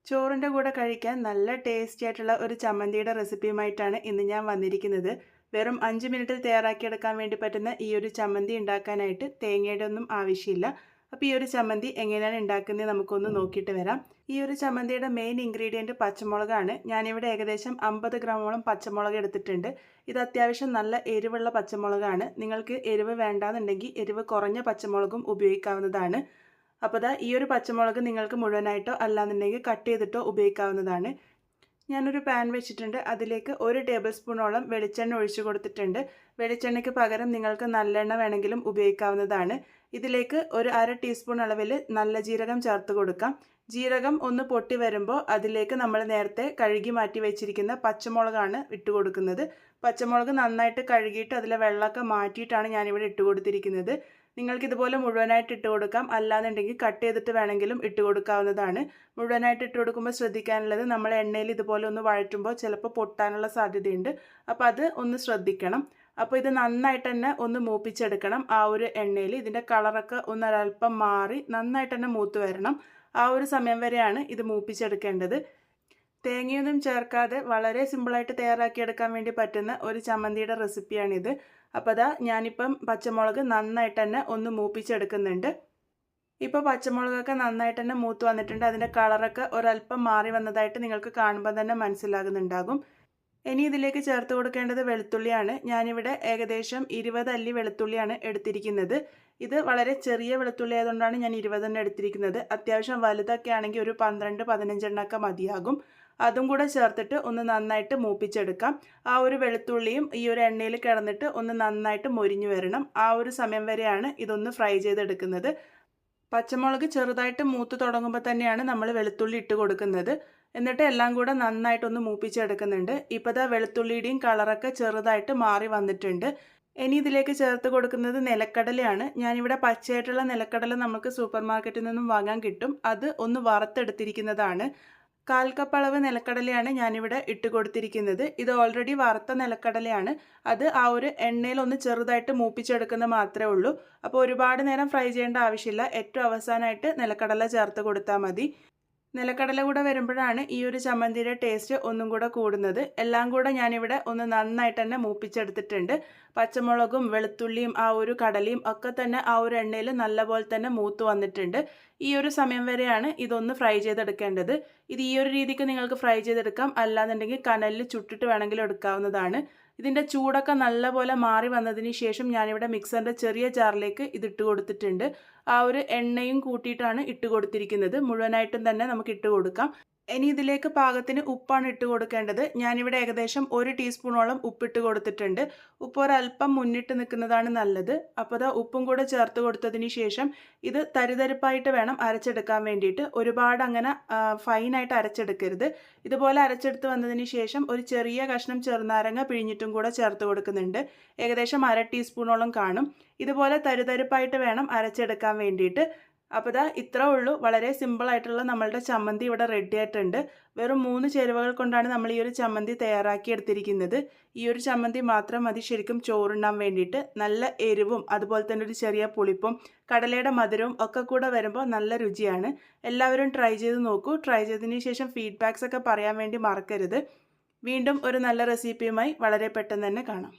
ചോറിൻ്റെ കൂടെ കഴിക്കാൻ നല്ല ടേസ്റ്റി ആയിട്ടുള്ള ഒരു ചമ്മന്തിയുടെ റെസിപ്പിയുമായിട്ടാണ് ഇന്ന് ഞാൻ വന്നിരിക്കുന്നത്. വെറും 5 മിനിറ്റിൽ തയ്യാറാക്കിയെടുക്കാൻ വേണ്ടി പറ്റുന്ന ഈ ഒരു ചമ്മന്തി ഉണ്ടാക്കാനായിട്ട് തേങ്ങയുടെ ഒന്നും ആവശ്യമില്ല. അപ്പോൾ ഈ ഒരു ചമ്മന്തി എങ്ങനെയാണ് ഉണ്ടാക്കുന്നത് നമുക്കൊന്ന് നോക്കിയിട്ട് വരാം. ഈ ഒരു ചമ്മന്തിയുടെ മെയിൻ ഇൻഗ്രീഡിയൻറ്റ് പച്ചമുളകാണ്. ഞാനിവിടെ ഏകദേശം 50 ഗ്രാമോളം പച്ചമുളക് എടുത്തിട്ടുണ്ട്. ഇത് അത്യാവശ്യം നല്ല എരിവുള്ള പച്ചമുളകാണ്. നിങ്ങൾക്ക് എരിവ് വേണ്ടാന്നുണ്ടെങ്കിൽ എരിവ് കുറഞ്ഞ പച്ചമുളകും ഉപയോഗിക്കാവുന്നതാണ്. അപ്പോൾ ഈ ഒരു പച്ചമുളക് നിങ്ങൾക്ക് മുഴുവനായിട്ടോ അല്ലാന്നുണ്ടെങ്കിൽ കട്ട് ചെയ്തിട്ടോ ഉപയോഗിക്കാവുന്നതാണ്. ഞാനൊരു പാൻ വെച്ചിട്ടുണ്ട്. അതിലേക്ക് 1 ടേബിൾ സ്പൂണോളം വെളിച്ചെണ്ണ ഒഴിച്ചു കൊടുത്തിട്ടുണ്ട്. വെളിച്ചെണ്ണയ്ക്ക് പകരം നിങ്ങൾക്ക് നല്ലെണ്ണ വേണമെങ്കിലും ഉപയോഗിക്കാവുന്നതാണ്. ഇതിലേക്ക് ഒരു 1/2 ടീസ്പൂൺ അളവിൽ നല്ല ജീരകം ചേർത്ത് കൊടുക്കാം. ജീരകം ഒന്ന് പൊട്ടി വരുമ്പോൾ അതിലേക്ക് നമ്മൾ നേരത്തെ കഴുകി മാറ്റി വെച്ചിരിക്കുന്ന പച്ചമുളകാണ് ഇട്ട് കൊടുക്കുന്നത്. പച്ചമുളക് നന്നായിട്ട് കഴുകിയിട്ട് അതിലെ വെള്ളമൊക്കെ മാറ്റിയിട്ടാണ് ഞാനിവിടെ ഇട്ട് കൊടുത്തിരിക്കുന്നത്. നിങ്ങൾക്കിതുപോലെ മുഴുവനായിട്ട് ഇട്ട് കൊടുക്കാം, അല്ലാന്നുണ്ടെങ്കിൽ കട്ട് ചെയ്തിട്ട് വേണമെങ്കിലും ഇട്ട് കൊടുക്കാവുന്നതാണ്. മുഴുവനായിട്ട് ഇട്ട് കൊടുക്കുമ്പോൾ ശ്രദ്ധിക്കാനുള്ളത്, നമ്മൾ എണ്ണയിൽ ഇതുപോലെ ഒന്ന് വഴറ്റുമ്പോൾ ചിലപ്പോൾ പൊട്ടാനുള്ള സാധ്യതയുണ്ട്. അപ്പോൾ അത് ഒന്ന് ശ്രദ്ധിക്കണം. അപ്പോൾ ഇത് നന്നായിട്ട് തന്നെ ഒന്ന് മൂപ്പിച്ചെടുക്കണം. ആ ഒരു എണ്ണയിൽ ഇതിൻ്റെ കളറൊക്കെ ഒരല്പം മാറി നന്നായിട്ട് തന്നെ മൂത്ത് വരണം. ആ ഒരു സമയം വരെയാണ് ഇത് മൂപ്പിച്ചെടുക്കേണ്ടത്. തേങ്ങയൊന്നും ചേർക്കാതെ വളരെ സിമ്പിളായിട്ട് തയ്യാറാക്കിയെടുക്കാൻ വേണ്ടി പറ്റുന്ന ഒരു ചമ്മന്തിയുടെ റെസിപ്പിയാണിത്. അപ്പോൾ ഞാനിപ്പം പച്ചമുളക് നന്നായിട്ട് തന്നെ ഒന്ന് മൂപ്പിച്ചെടുക്കുന്നുണ്ട്. ഇപ്പോൾ പച്ചമുളകൊക്കെ നന്നായിട്ട് തന്നെ മൂത്ത് വന്നിട്ടുണ്ട്. അതിൻ്റെ കളറൊക്കെ ഒരല്പം മാറി വന്നതായിട്ട് നിങ്ങൾക്ക് കാണുമ്പോൾ തന്നെ മനസ്സിലാകുന്നുണ്ടാകും. ഇനി ഇതിലേക്ക് ചേർത്ത് കൊടുക്കേണ്ടത് വെളുത്തുള്ളിയാണ്. ഞാനിവിടെ ഏകദേശം 20 അല്ലി വെളുത്തുള്ളിയാണ് എടുത്തിരിക്കുന്നത്. ഇത് വളരെ ചെറിയ വെളുത്തുള്ളി ആയതുകൊണ്ടാണ് ഞാൻ 20 എണ്ണം എടുത്തിരിക്കുന്നത്. അത്യാവശ്യം വലുതൊക്കെ ആണെങ്കിൽ ഒരു 12-15 എണ്ണമൊക്കെ മതിയാകും. അതും കൂടെ ചേർത്തിട്ട് ഒന്ന് നന്നായിട്ട് മൂപ്പിച്ചെടുക്കാം. ആ ഒരു വെളുത്തുള്ളിയും ഈ ഒരു എണ്ണയിൽ കിടന്നിട്ട് ഒന്ന് നന്നായിട്ട് മൊരിഞ്ഞു വരണം. ആ ഒരു സമയം വരെയാണ് ഇതൊന്ന് ഫ്രൈ ചെയ്തെടുക്കുന്നത്. പച്ചമുളക് ചെറുതായിട്ട് മൂത്ത് തുടങ്ങുമ്പോൾ തന്നെയാണ് നമ്മൾ വെളുത്തുള്ളി ഇട്ട് കൊടുക്കുന്നത്. എന്നിട്ട് എല്ലാം കൂടെ നന്നായിട്ടൊന്ന് മൂപ്പിച്ചെടുക്കുന്നുണ്ട്. ഇപ്പോൾ വെളുത്തുള്ളിയുടെയും കളറൊക്കെ ചെറുതായിട്ട് മാറി വന്നിട്ടുണ്ട്. ഇനി ഇതിലേക്ക് ചേർത്ത് കൊടുക്കുന്നത് നിലക്കടലയാണ്. ഞാനിവിടെ പച്ചയായിട്ടുള്ള നിലക്കടല നമുക്ക് സൂപ്പർ മാർക്കറ്റിൽ നിന്നും വാങ്ങാൻ കിട്ടും. അത് ഒന്ന് വറുത്തെടുത്തിരിക്കുന്നതാണ്. 1/4 കപ്പ് അളവ് നിലക്കടലയാണ് ഞാനിവിടെ ഇട്ട് കൊടുത്തിരിക്കുന്നത്. ഇത് ഓൾറെഡി വറുത്ത നിലക്കടലയാണ്. അത് ആ ഒരു എണ്ണയിൽ ഒന്ന് ചെറുതായിട്ട് മൂപ്പിച്ചെടുക്കുന്നത് മാത്രമേ ഉള്ളൂ. അപ്പോൾ ഒരുപാട് നേരം ഫ്രൈ ചെയ്യേണ്ട ആവശ്യമില്ല. ഏറ്റവും അവസാനമായിട്ട് നിലക്കടല ചേർത്ത് കൊടുത്താൽ മതി. നിലക്കടല കൂടെ വരുമ്പോഴാണ് ഈ ഒരു ചമ്മന്തിയുടെ ടേസ്റ്റ് ഒന്നും കൂടെ കൂടുന്നത്. എല്ലാം കൂടെ ഞാനിവിടെ ഒന്ന് നന്നായിട്ട് തന്നെ മൂപ്പിച്ചെടുത്തിട്ടുണ്ട്. പച്ചമുളകും വെളുത്തുള്ളിയും ആ ഒരു കടലയും ഒക്കെ തന്നെ ആ ഒരു എണ്ണയിൽ നല്ലപോലെ തന്നെ മൂത്ത് വന്നിട്ടുണ്ട്. ഈ ഒരു സമയം വരെയാണ് ഇതൊന്ന് ഫ്രൈ ചെയ്തെടുക്കേണ്ടത്. ഇത് ഈ ഒരു രീതിക്ക് നിങ്ങൾക്ക് ഫ്രൈ ചെയ്തെടുക്കാം, അല്ലാന്നുണ്ടെങ്കിൽ കനലിൽ ചുട്ടിട്ട് വേണമെങ്കിലും എടുക്കാവുന്നതാണ്. ഇതിൻ്റെ ചൂടൊക്കെ നല്ലപോലെ മാറി വന്നതിന് ശേഷം ഞാനിവിടെ മിക്സറിൻ്റെ ചെറിയ ജാറിലേക്ക് ഇതിട്ട് കൊടുത്തിട്ടുണ്ട്. ആ ഒരു എണ്ണയും കൂട്ടിയിട്ടാണ് ഇട്ട് കൊടുത്തിരിക്കുന്നത്. മുഴുവനായിട്ടും തന്നെ നമുക്ക് ഇട്ട് കൊടുക്കാം. ഇനി ഇതിലേക്ക് പാകത്തിന് ഉപ്പാണ് ഇട്ട് കൊടുക്കേണ്ടത്. ഞാനിവിടെ ഏകദേശം 1 ടീസ്പൂണോളം ഉപ്പിട്ട് കൊടുത്തിട്ടുണ്ട്. ഉപ്പ് ഒരല്പം മുന്നിട്ട് നിൽക്കുന്നതാണ് നല്ലത്. അപ്പോൾ ഉപ്പും കൂടെ ചേർത്ത് കൊടുത്തതിന് ശേഷം ഇത് തരിതരിപ്പായിട്ട് വേണം അരച്ചെടുക്കാൻ വേണ്ടിയിട്ട്. ഒരുപാട് അങ്ങനെ ഫൈനായിട്ട് അരച്ചെടുക്കരുത്. ഇതുപോലെ അരച്ചെടുത്ത് വന്നതിന് ശേഷം ഒരു ചെറിയ കഷ്ണം ചെറുനാരങ്ങ പിഴിഞ്ഞിട്ടും കൂടെ ചേർത്ത് കൊടുക്കുന്നുണ്ട്. ഏകദേശം 1/2 ടീസ്പൂണോളം കാണും. ഇതുപോലെ തരിതരിപ്പായിട്ട് വേണം അരച്ചെടുക്കാൻ വേണ്ടിയിട്ട്. അപ്പോൾ ഇത്രേ ഉള്ളൂ. വളരെ സിമ്പിളായിട്ടുള്ള നമ്മളുടെ ചമ്മന്തി ഇവിടെ റെഡി ആയിട്ടുണ്ട്. വെറും 3 ചേരുവകൾ കൊണ്ടാണ് നമ്മൾ ഈ ഒരു ചമ്മന്തി തയ്യാറാക്കി എടുത്തിരിക്കുന്നത്. ഈ ഒരു ചമ്മന്തി മാത്രം മതി ശരിക്കും ചോറുണ്ണാൻ വേണ്ടിയിട്ട്. നല്ല എരിവും അതുപോലെ തന്നെ ഒരു ചെറിയ പുളിപ്പും കടലയുടെ മധുരവും ഒക്കെ കൂടെ വരുമ്പോൾ നല്ല രുചിയാണ്. എല്ലാവരും ട്രൈ ചെയ്ത് നോക്കൂ. ട്രൈ ചെയ്തതിന് ശേഷം ഫീഡ്ബാക്സ് ഒക്കെ പറയാൻ വേണ്ടി മറക്കരുത്. വീണ്ടും ഒരു നല്ല റെസിപ്പിയുമായി വളരെ പെട്ടെന്ന് തന്നെ കാണാം.